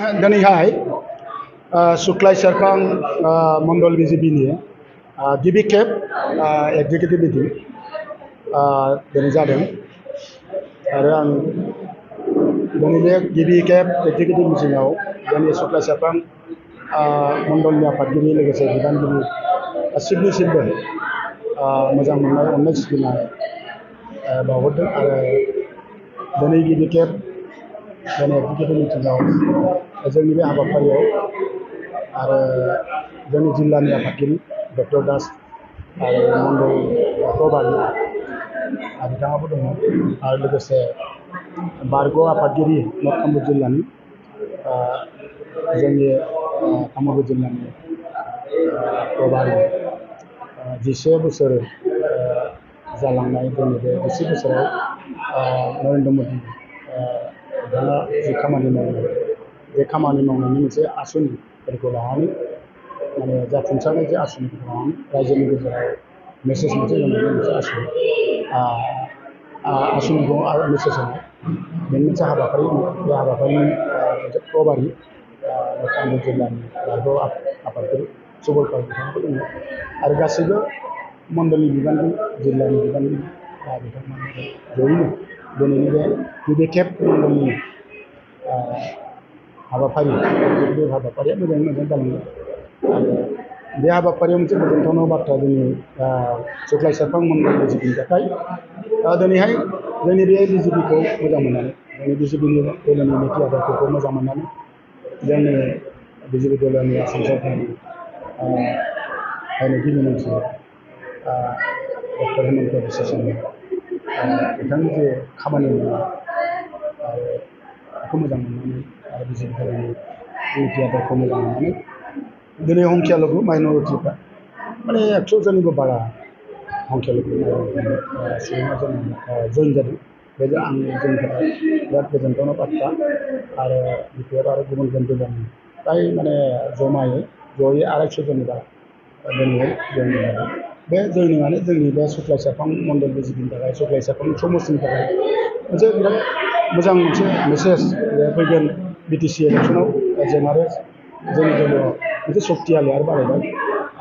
दिनैहाय सुक्लाय सेरफां मंडल बिजेपिनि गिबि खेब एग्जिकिउटिभ मिटिं दिनै जादों आरो आं दिनै बे गिबि खेब एग्जिकिउटिभ मिटिंआव जोंनि सुक्लाय सेरफां मंडलनि आफादगिरि लोगोसे बिबानगिरि गासिबनिसिमबो मोजां मोननाय अननाय सिबिनाय बावहरदों आरो दिनै गिबि खेब दिनै एग्जिकिउटिभ मिटिंआव जोंनि बे हाबाफारियाव आरो जोंनि जिल्लानि आफादगिरि डक्टर दास आरो मंडल प्रभारि बिथाङाबो दङ आरो लोगोसे बारग' आफादगिरि नर्थ कामरुप जिल्लानि जोंनि कामरुप जिल्लानि प्रभारि 10 बोसोर जालांनाय जोंनि बे 10 बोसोराव नरेन्द्र मदि बिथाङा जि खामानि मावनाय बे खामानि मावनायनि मोनसे आसनिफोरखौ लानानै माने जाफुंसारनाय जे आसनिफोरखौ लानानै रायजोनि गेजेराव मेसेज मोनसे होनायनि मोनसे आसनिखौ मेसेज होनाय बेनि मोनसे हाबाफारि बे हाबाफारिनि मोनसे प्रभारि कामरुप जिल्लानि बारग' आफादगिरि सुबलपाल बिथांखौ दङ आरो गासैबो मण्डलनि बिबानगिरि जिल्लानि बिबानगिरि बिथांमोना जयैनो दिनैनि बे गिबि खेब मण्डलनि हाबाफारिया मोजाङै मोजां जालांदों आरो बे हाबाफारियाव मोनसे गोजोनथावना बाथ्रा जोंनि सुक्लाय सेरफां मंडल बिजेपिनि थाखाय दिनैहाय जोंनि बे बिजेपिखौ मोजां मोननानै जोंनि बिजेपिनि दोलोनि नीति आदर्शफोरखौ मोजां मोननानै जोंनि बिजेपि दोलोनि आसाम सरकारनि गिबि मन्थ्रि डक्टर हेमन्त बिश्व शर्मा बिथांनि जे खामानि मावनाय आरो बेखौ मोजां मोननानै आरो बिजेपि दोलोनि नीति आदर्शखौ मोजां मोननानै दिनै हंखियालबो माइन'रिटिफ्रा माने 100 जननिबो बारा हंखियालबो सुबुङा जइन जादों बे आंनि जोंनि थाखाय बिराद गोजोनथावना बाथ्रा आरो बिपिएफ आरो गुबुन गुबुन दोलोनि फ्राय माने ज'यै 250 जननि बारा दिनैहाय जइन जादों बे जइनिंआनो जोंनि बे सुक्लाय सेरफां मंडल बिजेपिनि थाखाय सुक्लाय सेरफां समस्तिनि थाखाय मोनसे बिराद मोजां मोनसे मेसेज फैगोन बिटिसि इलेक्सनाव जों आरो जोंनि दोलोआव मोनसे सक्तियालि आरो बारायबाय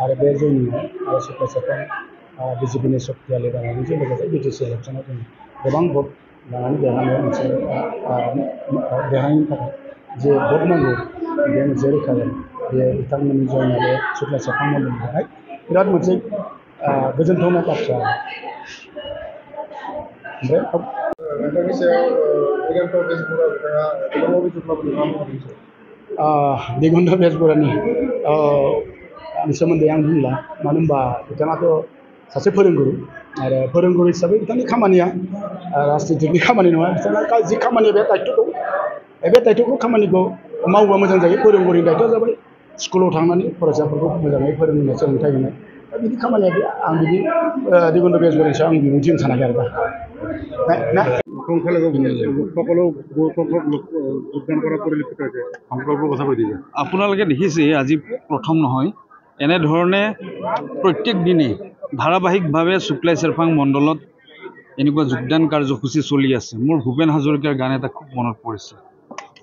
आरो बे जइनिंआव आरो सुक्लाय सेरफां बिजेपिनि सक्तियालि बारायनायजों लोगोसे बिटिसि इलेक्सनाव जों गोबां भट लानानै देरहानायाव मोनसे देरहानायनि थाखाय जे भट नांगौ बे मोनसे रोखा जादों बे बिथांमोननि जइना बे सुक्लाय सेरफां मंडलनि थाखाय बिराद मोनसे गोजोनथावना बाथ्रा ओमफ्राय नोंथांनि सायाव दिगन्त बेजबरानि सोमोन्दै आं बुंला मानो होनबा बिथाङाथ' सासे फोरोंगुरु आरो फोरोंगुरु हिसाबै बिथांनि खामानिया राजनितिकनि खामानि नङा बिथाङा जि खामानि बे दायित्व दं बे दायित्वखौ खामानिखौ मावोबा मोजां जायो फोरोंगुरुनि दायित्वआ जाबाय स्कुलाव थांनानै फरायसाफोरखौ मोजाङै फोरोंहोनाय सोलोंथाइ होनाय दा बिदि खामानिया बे आं बिदि दिगन्त बेजबरानि सायाव आं बिबुंथि होनो सानाखै आरो दा আপোনালোকে দেখিছে আজি প্ৰথম নহয় এনেধৰণে প্ৰত্যেক দিনে ধাৰাবাহিকভাৱে সুক্লাই চেৰফাং মণ্ডলত এনেকুৱা যোগদান কাৰ্যসূচী চলি আছে মোৰ ভূপেন হাজৰিকাৰ গান এটা খুব মনত পৰিছে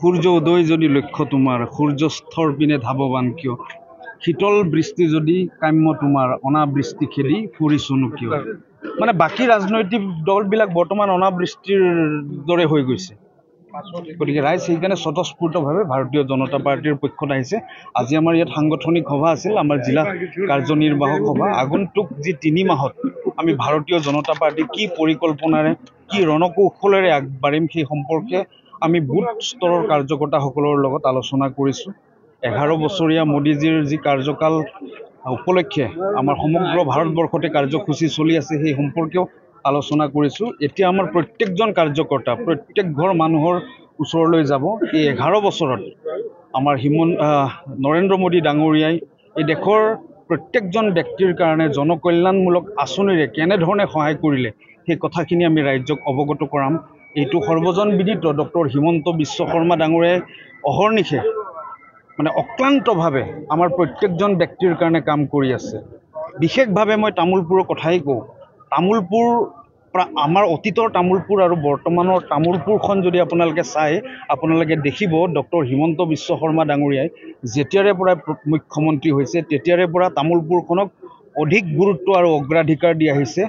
সূৰ্য উদয় যদি লক্ষ্য তোমাৰ সূৰ্যস্থৰ পিনে ধাৱবান কিয় শীতল বৃষ্টি যদি কাম্য তোমাৰ অনাবৃষ্টি খেদি ফুৰিছোনো কিয় মানে বাকী ৰাজনৈতিক দলবিলাক বৰ্তমান অনাবৃষ্টিৰ দৰে হৈ গৈছে গতিকে ৰাইজ সেইকাৰণে স্বতঃস্ফূৰ্তভাৱে ভাৰতীয় জনতা পাৰ্টিৰ পক্ষত আহিছে আজি আমাৰ ইয়াত সাংগঠনিক সভা আছিল আমাৰ জিলা কাৰ্যনিৰ্বাহক সভা আগন্তুক যি 3 মাহত আমি ভাৰতীয় জনতা পাৰ্টি কি পৰিকল্পনাৰে কি ৰণকৌশলেৰে আগবাঢ়িম সেই সম্পৰ্কে আমি বুথ স্তৰৰ কাৰ্যকৰ্তাসকলৰ লগত আলোচনা কৰিছোঁ 11 বছৰীয়া মোদীজীৰ যি কাৰ্যকাল উপলক্ষে আমাৰ সমগ্ৰ ভাৰতবৰ্ষতে কাৰ্যসূচী চলি আছে সেই সম্পৰ্কেও আলোচনা কৰিছোঁ এতিয়া আমাৰ প্ৰত্যেকজন কাৰ্যকৰ্তা প্ৰত্যেক ঘৰ মানুহৰ ওচৰলৈ যাব এই 11 বছৰত আমাৰ নৰেন্দ্ৰ মোদী ডাঙৰীয়াই এই দেশৰ প্ৰত্যেকজন ব্যক্তিৰ কাৰণে জনকল্যাণমূলক আঁচনিৰে কেনেধৰণে সহায় কৰিলে সেই কথাখিনি আমি ৰাজ্যক অৱগত কৰাম এইটো সৰ্বজন বিদিত ডক্টৰ হিমন্ত বিশ্ব শৰ্মা ডাঙৰীয়াই অহৰ্নিশে মানে অক্লান্তভাৱে আমাৰ প্ৰত্যেকজন ব্যক্তিৰ কাৰণে কাম কৰি আছে বিশেষভাৱে মই তামুলপুৰৰ কথাই কওঁ তামুলপুৰ আমাৰ অতীতৰ তামোলপুৰ আৰু বৰ্তমানৰ তামোলপুৰখন যদি আপোনালোকে চাই আপোনালোকে দেখিব ডক্টৰ হিমন্ত বিশ্ব শৰ্মা ডাঙৰীয়াই যেতিয়াৰে পৰা মুখ্যমন্ত্ৰী হৈছে তেতিয়াৰে পৰা তামোলপুৰখনক অধিক গুৰুত্ব আৰু অগ্ৰাধিকাৰ দি আহিছে।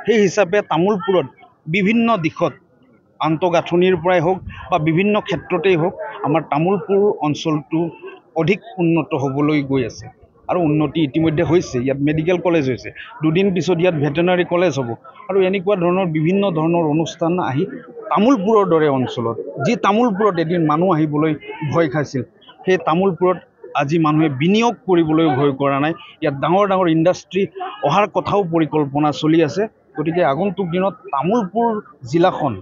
সেই হিচাপে তামোলপুৰত বিভিন্ন দিশত আন্তঃগাঁথনিৰ পৰাই হওক বা বিভিন্ন ক্ষেত্ৰতেই হওক আমাৰ তামোলপুৰ অঞ্চলটো অধিক উন্নত হ'বলৈ গৈ আছে আৰু উন্নতি ইতিমধ্যে হৈছে। ইয়াত মেডিকেল কলেজ হৈছে, দুদিন পিছত ইয়াত ভেটেনাৰী কলেজ হ'ব আৰু এনেকুৱা ধৰণৰ বিভিন্ন ধৰণৰ অনুষ্ঠান আহি তামোলপুৰৰ দৰে অঞ্চলত, যি তামোলপুৰত এদিন মানুহ আহিবলৈ ভয় খাইছিল, সেই তামোলপুৰত আজি মানুহে বিনিয়োগ কৰিবলৈ ভয় কৰা নাই। ইয়াত ডাঙৰ ডাঙৰ ইণ্ডাষ্ট্ৰী অহাৰ কথাও পৰিকল্পনা চলি আছে। গতিকে আগন্তুক দিনত তামোলপুৰ জিলাখন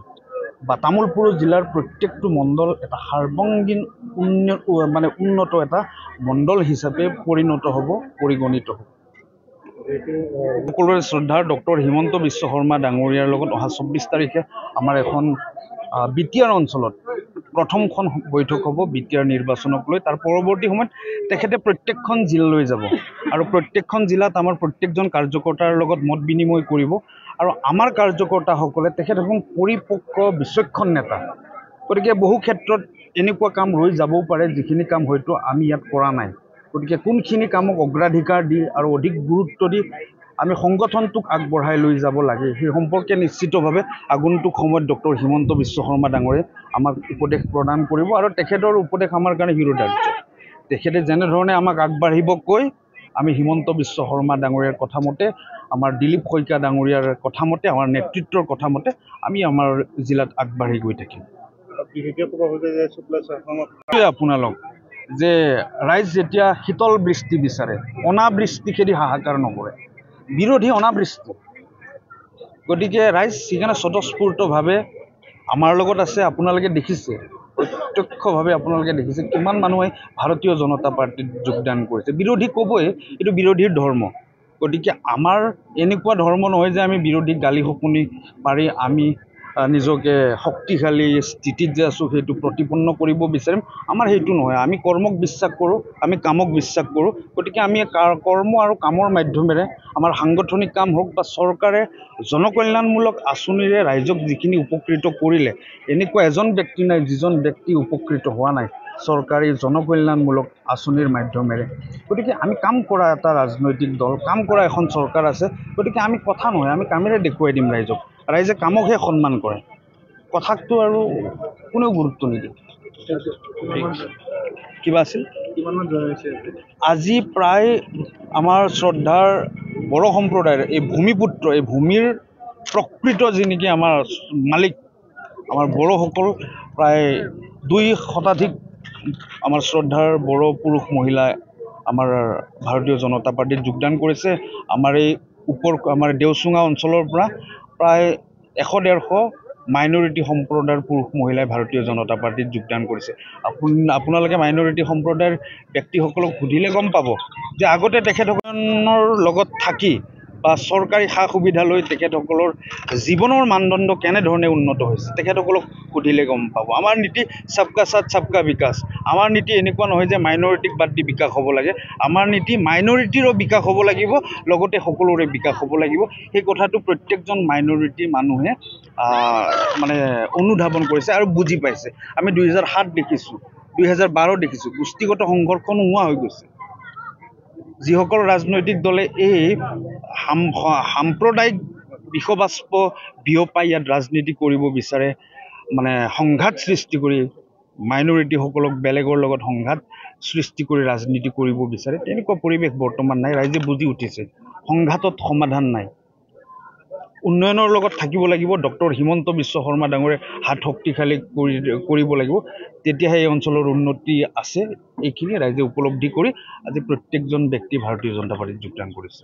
বা তামোলপুৰ জিলাৰ প্ৰত্যেকটো মণ্ডল এটা সাৰ্বঙ্গীন উন্নত এটা মণ্ডল হিচাপে পৰিণত হ'ব, পৰিগণিত হ'ব। সকলোৰে শ্ৰদ্ধাৰ ডক্টৰ হিমন্ত বিশ্ব শৰ্মা ডাঙৰীয়াৰ লগত অহা 24 তাৰিখে আমাৰ এখন বিটিআৰ অঞ্চলত প্ৰথমখন বৈঠক হ'ব বিটিআৰ নিৰ্বাচনক লৈ। তাৰ পৰৱৰ্তী সময়ত তেখেতে প্ৰত্যেকখন জিলালৈ যাব আৰু প্ৰত্যেকখন জিলাত আমাৰ প্ৰত্যেকজন কাৰ্যকৰ্তাৰ লগত মত বিনিময় কৰিব আৰু আমাৰ কাৰ্যকৰ্তাসকলে তেখেত এখন পৰিপক্ক বিচক্ষণ নেতা। গতিকে বহু ক্ষেত্ৰত এনেকুৱা কাম ৰৈ যাবও পাৰে যিখিনি কাম হয়তো আমি ইয়াত কৰা নাই। গতিকে কোনখিনি কামক অগ্ৰাধিকাৰ দি আৰু অধিক গুৰুত্ব দি আমি সংগঠনটোক আগবঢ়াই লৈ যাব লাগে সেই সম্পৰ্কে নিশ্চিতভাৱে আগন্তুক সময়ত ডক্টৰ হিমন্ত বিশ্ব শৰ্মা ডাঙৰীয়াই আমাক উপদেশ প্ৰদান কৰিব আৰু তেখেতৰ উপদেশ আমাৰ কাৰণে শিৰোধাৰ্য। তেখেতে যেনেধৰণে আমাক আগবাঢ়িব কৈ আমি হিমন্ত বিশ্ব শৰ্মা ডাঙৰীয়াৰ কথা মতে, আমাৰ দিলীপ শইকীয়া ডাঙৰীয়াৰ কথা মতে, আমাৰ নেতৃত্বৰ কথা মতে আমি আমাৰ জিলাত আগবাঢ়ি গৈ থাকিম। আপোনালোক যে ৰাইজ যেতিয়া শীতল বৃষ্টি বিচাৰে, অনাবৃষ্টি খেদি হাহাকাৰ নকৰে, বিৰোধী অনাবৃষ্টি। গতিকে ৰাইজ সেইকাৰণে স্বতঃস্ফূৰ্তভাৱে আমাৰ লগত আছে। আপোনালোকে দেখিছে, প্ৰত্যক্ষভাৱে আপোনালোকে দেখিছে কিমান মানুহে ভাৰতীয় জনতা পাৰ্টীত যোগদান কৰিছে। বিৰোধী ক'বই, এইটো বিৰোধীৰ ধৰ্ম। গতিকে আমাৰ এনেকুৱা ধৰ্ম নহয় যে আমি বিৰোধীক গালি শপনি পাৰি আমি নিজকে শক্তিশালী স্থিতিত যে আছোঁ সেইটো প্ৰতিপন্ন কৰিব বিচাৰিম, আমাৰ সেইটো নহয়। আমি কৰ্মক বিশ্বাস কৰোঁ, আমি কামক বিশ্বাস কৰোঁ। গতিকে আমি কৰ্ম আৰু কামৰ মাধ্যমেৰে আমাৰ সাংগঠনিক কাম হওক বা চৰকাৰে জনকল্যাণমূলক আঁচনিৰে ৰাইজক যিখিনি উপকৃত কৰিলে, এনেকুৱা এজন ব্যক্তি নাই যিজন ব্যক্তি উপকৃত হোৱা নাই চৰকাৰী জনকল্যাণমূলক আঁচনিৰ মাধ্যমেৰে। গতিকে আমি কাম কৰা এটা ৰাজনৈতিক দল, কাম কৰা এখন চৰকাৰ আছে। গতিকে আমি কথা নহয়, আমি কামেৰে দেখুৱাই দিম ৰাইজক। ৰাইজে কামকহে সন্মান কৰে, কথাকটো আৰু কোনেও গুৰুত্ব নিদিয়ে। কিবা আছিল আজি প্ৰায় আমাৰ শ্ৰদ্ধাৰ বড়ো সম্প্ৰদায়ৰ এই ভূমিপুত্ৰ, এই ভূমিৰ প্ৰকৃত যি নেকি আমাৰ মালিক, আমাৰ বড়োসকল প্ৰায় 2 শতাধিক আমাৰ শ্ৰদ্ধাৰ বড়ো পুৰুষ মহিলাই আমাৰ ভাৰতীয় জনতা পাৰ্টীত যোগদান কৰিছে। আমাৰ দেওচুঙা অঞ্চলৰ পৰা প্ৰায় 100-150 মাইনৰিটি সম্প্ৰদায়ৰ পুৰুষ মহিলাই ভাৰতীয় জনতা পাৰ্টীত যোগদান কৰিছে। আপোনালোকে মাইনৰিটি সম্প্ৰদায়ৰ ব্যক্তিসকলক সুধিলে গম পাব যে আগতে তেখেতসকলৰ লগত থাকি বা চৰকাৰী সা সুবিধা লৈ তেখেতসকলৰ জীৱনৰ মানদণ্ড কেনেধৰণে উন্নত হৈছে তেখেতসকলক সুধিলে গম পাব। আমাৰ নীতি সবকা সাথ সবকা বিকাশ। আমাৰ নীতি এনেকুৱা নহয় যে মাইনৰিটিক বাদ দি বিকাশ হ'ব লাগে। আমাৰ নীতি মাইনৰিটিৰো বিকাশ হ'ব লাগিব, লগতে সকলোৰে বিকাশ হ'ব লাগিব। সেই কথাটো প্ৰত্যেকজন মাইনৰিটি মানুহে অনুধাৱন কৰিছে আৰু বুজি পাইছে। আমি 2007 দেখিছোঁ, 2012 দেখিছোঁ, গোষ্ঠীগত সংঘৰ্ষ নোহোৱা হৈ গৈছে। যিসকল ৰাজনৈতিক দলে এই সাম্প্ৰদায়িক বিষবাষ্প বিয়পাই ইয়াত ৰাজনীতি কৰিব বিচাৰে, সংঘাত সৃষ্টি কৰি মাইনৰিটিসকলক বেলেগৰ লগত সংঘাত সৃষ্টি কৰি ৰাজনীতি কৰিব বিচাৰে, তেনেকুৱা পৰিৱেশ বৰ্তমান নাই। ৰাইজে বুজি উঠিছে সংঘাতত সমাধান নাই। উন্নয়নৰ লগত থাকিব লাগিব। ডক্টৰ হিমন্ত বিশ্ব শৰ্মা ডাঙৰে হাত শক্তিশালী কৰিব লাগিব, তেতিয়াহে এই অঞ্চলৰ উন্নতি আছে। এইখিনি ৰাইজে উপলব্ধি কৰি আজি প্ৰত্যেকজন ব্যক্তি ভাৰতীয় জনতা পাৰ্টীত যোগদান কৰিছে।